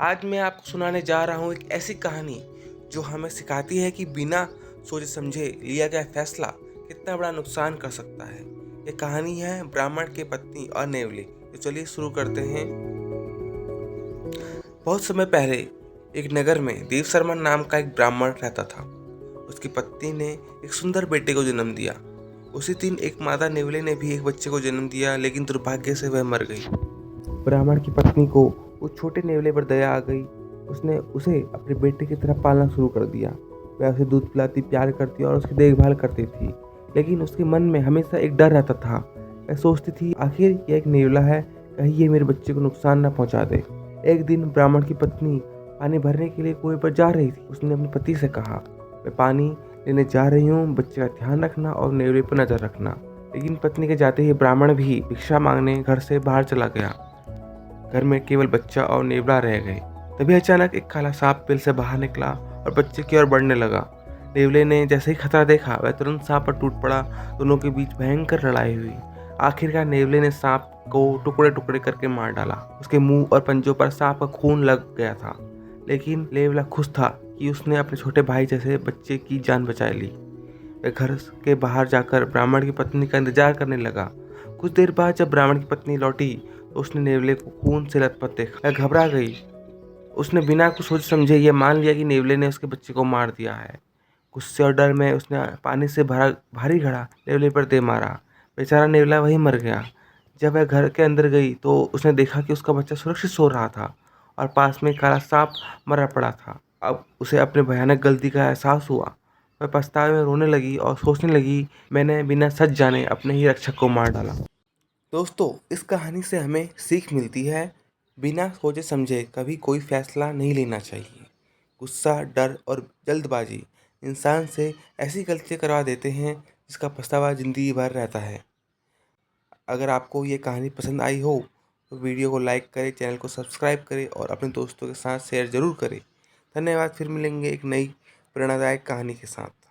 आज मैं आपको सुनाने जा रहा हूँ एक ऐसी कहानी जो हमें सिखाती है कि बिना सोचे समझे लिया गया फैसला कितना बड़ा नुकसान कर सकता है। ये कहानी है ब्राह्मण की पत्नी और नेवले। तो चलिए शुरू करते हैं। बहुत समय पहले एक नगर में देव शर्मा नाम का एक ब्राह्मण रहता था। उसकी पत्नी ने एक सुंदर बेटे को जन्म दिया। उसी दिन एक मादा नेवले ने भी एक बच्चे को जन्म दिया, लेकिन दुर्भाग्य से वह मर गई। ब्राह्मण की पत्नी को उस छोटे नेवले पर दया आ गई। उसने उसे अपने बेटे की तरह पालना शुरू कर दिया। वह उसे दूध पिलाती, प्यार करती और उसकी देखभाल करती थी। लेकिन उसके मन में हमेशा एक डर रहता था। वह सोचती थी, आखिर यह एक नेवला है, कहीं ये मेरे बच्चे को नुकसान न पहुंचा दे। एक दिन ब्राह्मण की पत्नी पानी भरने के लिए कुएं पर जा रही थी। उसने अपने पति से कहा, मैं पानी लेने जा रही हूँ, बच्चे का ध्यान रखना और नेवले पर नजर रखना। लेकिन पत्नी के जाते ही ब्राह्मण भी भिक्षा मांगने घर से बाहर चला गया। घर में केवल बच्चा और नेवला रह गए। तभी अचानक एक काला सांप बिल से बाहर निकला और बच्चे की ओर बढ़ने लगा। नेवले ने जैसे ही खतरा देखा, वह तुरंत सांप पर टूट पड़ा। दोनों के बीच भयंकर लड़ाई हुई। आखिरकार नेवले ने सांप को टुकड़े टुकड़े करके मार डाला। उसके मुंह और पंजों पर सांप का खून लग गया था। लेकिन नेवला खुश था कि उसने अपने छोटे भाई जैसे बच्चे की जान बचा ली। वह घर के बाहर जाकर ब्राह्मण की पत्नी का इंतजार करने लगा। कुछ देर बाद जब ब्राह्मण की पत्नी लौटी तो उसने नेवले को खून से लथपथ देखा। वह घबरा गई। उसने बिना कुछ सोच समझे यह मान लिया कि नेवले ने उसके बच्चे को मार दिया है। गुस्से और डर में उसने पानी से भरा भारी घड़ा नेवले पर दे मारा। बेचारा नेवला वहीं मर गया। जब वह घर के अंदर गई तो उसने देखा कि उसका बच्चा सुरक्षित सो रहा था और पास में काला सांप मरा पड़ा था। अब उसे अपने भयानक गलती का एहसास हुआ। वह पछतावे में रोने लगी और सोचने लगी, मैंने बिना सच जाने अपने ही रक्षक को मार डाला। दोस्तों, इस कहानी से हमें सीख मिलती है, बिना सोचे समझे कभी कोई फैसला नहीं लेना चाहिए। गुस्सा, डर और जल्दबाजी इंसान से ऐसी गलतियां करवा देते हैं जिसका पछतावा जिंदगी भर रहता है। अगर आपको ये कहानी पसंद आई हो तो वीडियो को लाइक करें, चैनल को सब्सक्राइब करें और अपने दोस्तों के साथ शेयर ज़रूर करें। धन्यवाद। फिर मिलेंगे एक नई प्रेरणादायक कहानी के साथ।